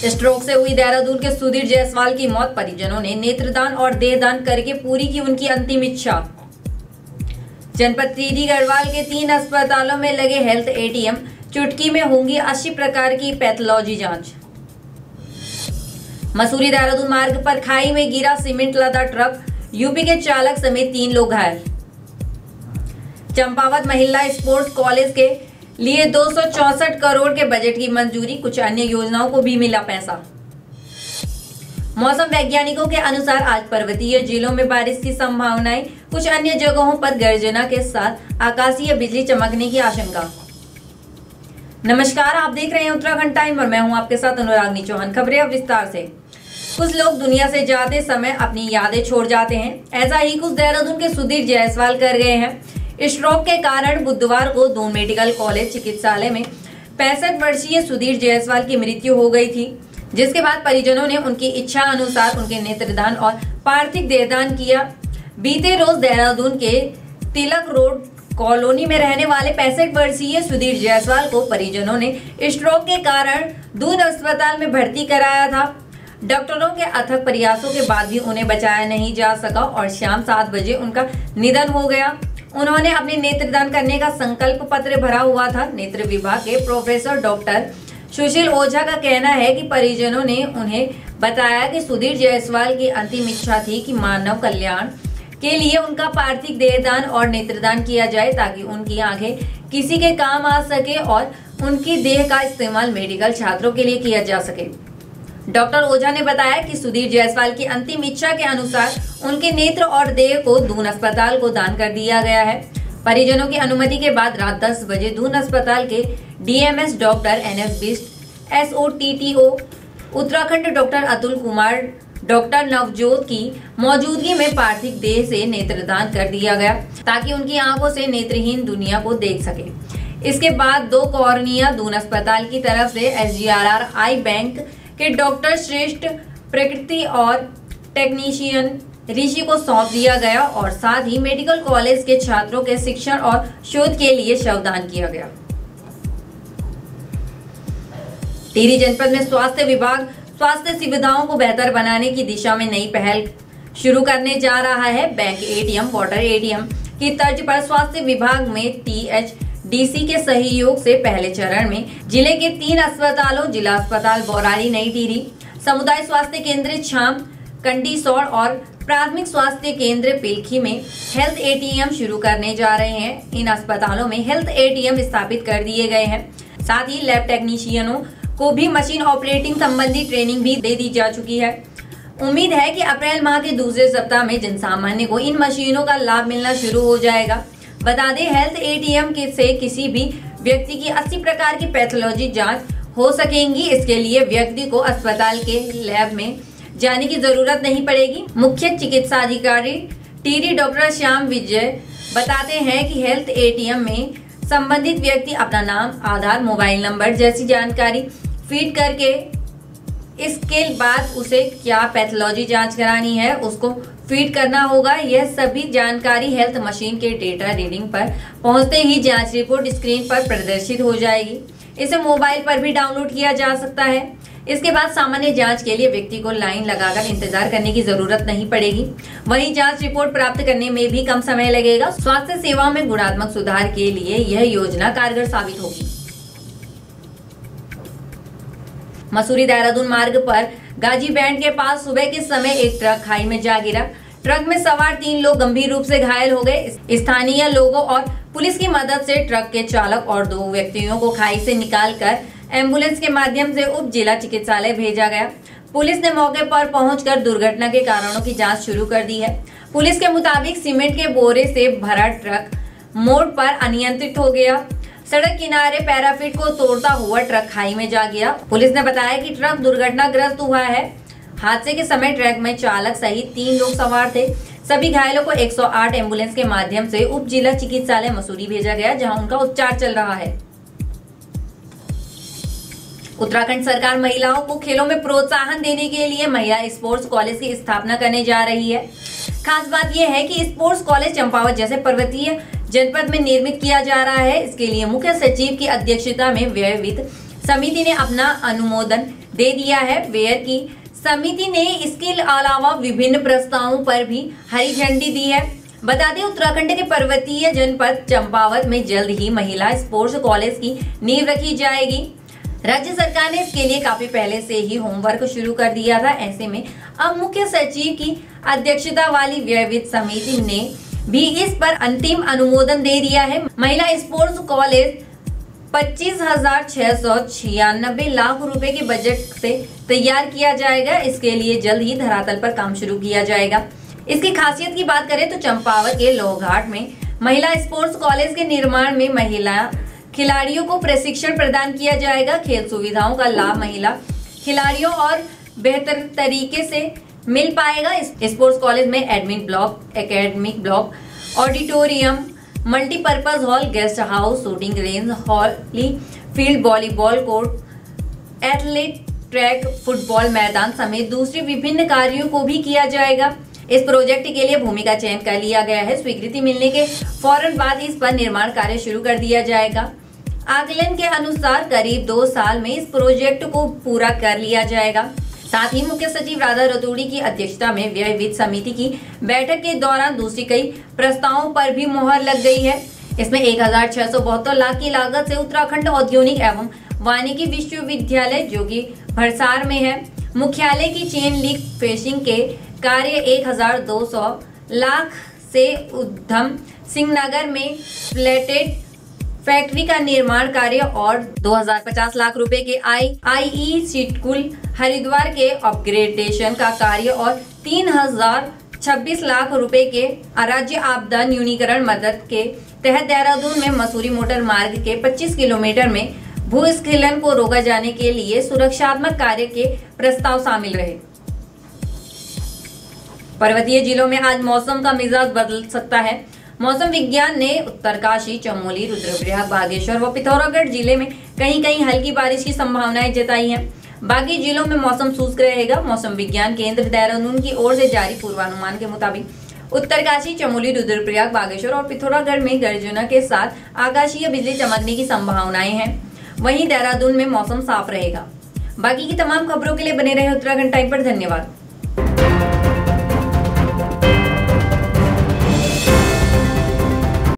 Stroke से हुई देहरादून के सुधीर जायसवाल की मौत, परिजनों ने नेत्रदान और देहदान करके पूरी की उनकी अंतिम इच्छा। जनपद टीडी गढ़वाल के 3 अस्पतालों में लगे हेल्थ एटीएम, चुटकी में होंगी 80 प्रकार की पैथोलॉजी जांच। मसूरी देहरादून मार्ग पर खाई में गिरा सीमेंट लदा ट्रक, यूपी के चालक समेत 3 लोग घायल। चंपावत महिला स्पोर्ट्स कॉलेज के लिए 264 करोड़ के बजट की मंजूरी, कुछ अन्य योजनाओं को भी मिला पैसा। मौसम वैज्ञानिकों के अनुसार आज पर्वतीय जिलों में बारिश की संभावनाएं, कुछ अन्य जगहों पर गर्जना के साथ आकाशीय बिजली चमकने की आशंका। नमस्कार, आप देख रहे हैं उत्तराखंड टाइम और मैं हूं आपके साथ अनुरागनी चौहान। खबरें अब विस्तार से। कुछ लोग दुनिया से जाते समय अपनी यादें छोड़ जाते हैं, ऐसा ही कुछ देहरादून के सुधीर जायसवाल कर गए हैं। स्ट्रोक के कारण बुधवार को दून मेडिकल कॉलेज चिकित्सालय में 65 वर्षीय सुधीर जायसवाल की मृत्यु हो गई थी, जिसके बाद परिजनों ने उनकी इच्छा अनुसार उनके नेत्रदान और पार्थिव देहदान किया। बीते रोज देहरादून के तिलक रोड कॉलोनी में रहने वाले 65 वर्षीय सुधीर जायसवाल को परिजनों ने स्ट्रोक के कारण दून अस्पताल में भर्ती कराया था। डॉक्टरों के अथक प्रयासों के बाद भी उन्हें बचाया नहीं जा सका और शाम 7 बजे उनका निधन हो गया। उन्होंने अपने नेत्रदान करने का संकल्प पत्र भरा हुआ था। नेत्र विभाग के प्रोफेसर डॉक्टर सुशील ओझा का कहना है कि परिजनों ने उन्हें बताया कि सुधीर जायसवाल की अंतिम इच्छा थी कि मानव कल्याण के लिए उनका पार्थिव देहदान और नेत्रदान किया जाए, ताकि उनकी आंखें किसी के काम आ सके और उनकी देह का इस्तेमाल मेडिकल छात्रों के लिए किया जा सके। डॉक्टर ओझा ने बताया कि सुधीर जायसवाल की अंतिम इच्छा के अनुसार उनके नेत्र और देह को दून अस्पताल को दान कर दिया गया है। परिजनों की अनुमति के बाद रात 10 बजे दून अस्पताल के DMs doctor NS Bisht, SOTTO Uttarakhand doctor Atul Kumar, doctor Navjot की मौजूदगी में पार्थिव देह से नेत्रदान कर दिया गया, ताकि उनकी आंखों से नेत्रहीन दुनिया को देख सके। इसके बाद 2 कॉर्निया दून अस्पताल की तरफ से SGRR आई बैंक के डॉक्टर श्रेष्ठ प्रकृति और टेक्नीशियन ऋषि को सौंप दिया गया और साथ ही मेडिकल कॉलेज के छात्रों के शिक्षण और शोध के लिए शवदान किया गया। टिहरी जनपद में स्वास्थ्य विभाग स्वास्थ्य सुविधाओं को बेहतर बनाने की दिशा में नई पहल शुरू करने जा रहा है। बैंक एटीएम, वाटर एटीएम की तर्ज पर स्वास्थ्य विभाग में THDC के सहयोग से पहले चरण में जिले के 3 अस्पतालों, जिला अस्पताल बौराली नई टिहरी, समुदाय स्वास्थ्य केंद्र छाम कंडीसौर और प्राथमिक स्वास्थ्य केंद्र पिलखी में हेल्थ एटीएम शुरू करने जा रहे हैं। इन अस्पतालों में हेल्थ एटीएम स्थापित कर दिए गए हैं। साथ ही लैब टेक्नीशियनों को भी मशीन ऑपरेटिंग संबंधी ट्रेनिंग भी दे दी जा चुकी है। उम्मीद है कि अप्रैल माह के दूसरे सप्ताह में जनसामान्य को इन मशीनों का लाभ मिलना शुरू हो जाएगा। बता दें, हेल्थ एटीएम से किसी भी व्यक्ति की 80 प्रकार की पैथोलॉजी जांच हो सकेंगी। इसके लिए व्यक्ति को अस्पताल के लैब में जाने की जरूरत नहीं पड़ेगी। मुख्य चिकित्सा अधिकारी टिहरी डॉक्टर श्याम विजय बताते हैं कि हेल्थ एटीएम में संबंधित व्यक्ति अपना नाम, आधार, मोबाइल नंबर जैसी जानकारी फीड करके इसके बाद उसे क्या पैथोलॉजी जांच करानी है उसको फीड करना होगा। यह सभी जानकारी हेल्थ मशीन के डेटा रीडिंग पर पहुंचते ही जांच रिपोर्ट स्क्रीन पर प्रदर्शित हो जाएगी। इसे मोबाइल पर भी डाउनलोड किया जा सकता है। इसके बाद सामान्य जांच के लिए व्यक्ति को लाइन लगाकर इंतजार करने की जरूरत नहीं पड़ेगी। वहीं जांच रिपोर्ट प्राप्त करने में भी कम समय लगेगा। स्वास्थ्य सेवाओं में गुणात्मक सुधार के लिए यह योजना कारगर साबित होगी। मसूरी देहरादून मार्ग पर गाजी बैंड के पास सुबह के समय एक ट्रक खाई में जा गिरा। ट्रक में सवार 3 लोग गंभीर रूप से घायल हो गए। स्थानीय लोगों और पुलिस की मदद से ट्रक के चालक और 2 व्यक्तियों को खाई से निकालकर एम्बुलेंस के माध्यम से उप जिला चिकित्सालय भेजा गया। पुलिस ने मौके पर पहुंचकर दुर्घटना के कारणों की जांच शुरू कर दी है। पुलिस के मुताबिक सीमेंट के बोरे से भरा ट्रक मोड़ पर अनियंत्रित हो गया। सड़क किनारे पैराफिट को तोड़ता हुआ ट्रक खाई में जा गिरा। पुलिस ने बताया कि ट्रक दुर्घटनाग्रस्त हुआ है। हादसे के समय ट्रक में चालक सहित 3 लोग सवार थे। सभी घायलों को 108 एम्बुलेंस के माध्यम से उप जिला चिकित्सालय मसूरी भेजा गया, जहां उनका उपचार चल रहा है। उत्तराखंड सरकार महिलाओं को खेलों में प्रोत्साहन देने के लिए महिला स्पोर्ट्स कॉलेज की स्थापना करने जा रही है। खास बात यह है कि स्पोर्ट्स कॉलेज चंपावत जैसे पर्वतीय जनपद में निर्मित किया जा रहा है। इसके लिए मुख्य सचिव की अध्यक्षता में व्यय वित्त समिति ने अपना अनुमोदन दे दिया है। व्यय की समिति ने इसके अलावा विभिन्न प्रस्तावों पर भी हरी झंडी दी है। बता दें, उत्तराखंड के पर्वतीय जनपद चंपावत में जल्द ही महिला स्पोर्ट्स कॉलेज की नींव रखी जाएगी। राज्य सरकार ने इसके लिए काफी पहले से ही होमवर्क शुरू कर दिया था। ऐसे में अब मुख्य सचिव की अध्यक्षता वाली व्यय वित्त समिति ने भी इस पर अंतिम अनुमोदन दे दिया है। महिला स्पोर्ट्स कॉलेज 25,696 लाख रुपए के बजट से तैयार किया जाएगा। इसके लिए जल्द ही धरातल पर काम शुरू किया जाएगा। इसकी खासियत की बात करें तो चंपावत के लोहघाट में महिला स्पोर्ट्स कॉलेज के निर्माण में महिला खिलाड़ियों को प्रशिक्षण प्रदान किया जाएगा। खेल सुविधाओं का लाभ महिला खिलाड़ियों और बेहतर तरीके से मिल पाएगा। स्पोर्ट्स कॉलेज में admin block, academic block, auditorium, multipurpose hall, guest house, shooting range, holly field, volleyball court, athlete track, football मैदान समेत दूसरे विभिन्न कार्यों को भी किया जाएगा। इस प्रोजेक्ट के लिए भूमि का चयन कर लिया गया है। स्वीकृति मिलने के फौरन बाद इस पर निर्माण कार्य शुरू कर दिया जाएगा। आकलन के अनुसार करीब 2 साल में इस प्रोजेक्ट को पूरा कर लिया जाएगा। साथ ही मुख्य सचिव राधा रतूड़ी की अध्यक्षता में व्यय वित्त समिति की बैठक के दौरान दूसरी कई प्रस्तावों पर भी मुहर लग गई है। इसमें 1,672 लाख की लागत से उत्तराखंड औद्योगिक एवं वानिकी विश्वविद्यालय जो कि भरसार में है, मुख्यालय की चेन लिंक फेसिंग के कार्य 1,200 लाख से उधम सिंह नगर में प्लेटेड फैक्ट्री का निर्माण कार्य और 2,050 लाख रुपए के IE सिटकुल हरिद्वार के अपग्रेडेशन का कार्य और 3,026 लाख रुपए के राज्य आपदा न्यूनीकरण मदद के तहत देहरादून में मसूरी मोटर मार्ग के 25 किलोमीटर में भूस्खलन को रोका जाने के लिए सुरक्षात्मक कार्य के प्रस्ताव शामिल रहे। पर्वतीय जिलों में आज मौसम का मिजाज बदल सकता है। मौसम विज्ञान ने उत्तरकाशी, चमोली, रुद्रप्रयाग, बागेश्वर व पिथौरागढ़ जिले में कहीं कहीं हल्की बारिश की संभावनाएं जताई हैं। बाकी जिलों में मौसम शुष्क रहेगा। मौसम विज्ञान केंद्र देहरादून की ओर से जारी पूर्वानुमान के मुताबिक उत्तरकाशी, चमोली, रुद्रप्रयाग, बागेश्वर और पिथौरागढ़ में गर्जना के साथ आकाशीय बिजली चमकने की संभावनाएं हैं। वहीं देहरादून में मौसम साफ रहेगा। बाकी की तमाम खबरों के लिए बने रहे उत्तराखंड टाइम पर। धन्यवाद।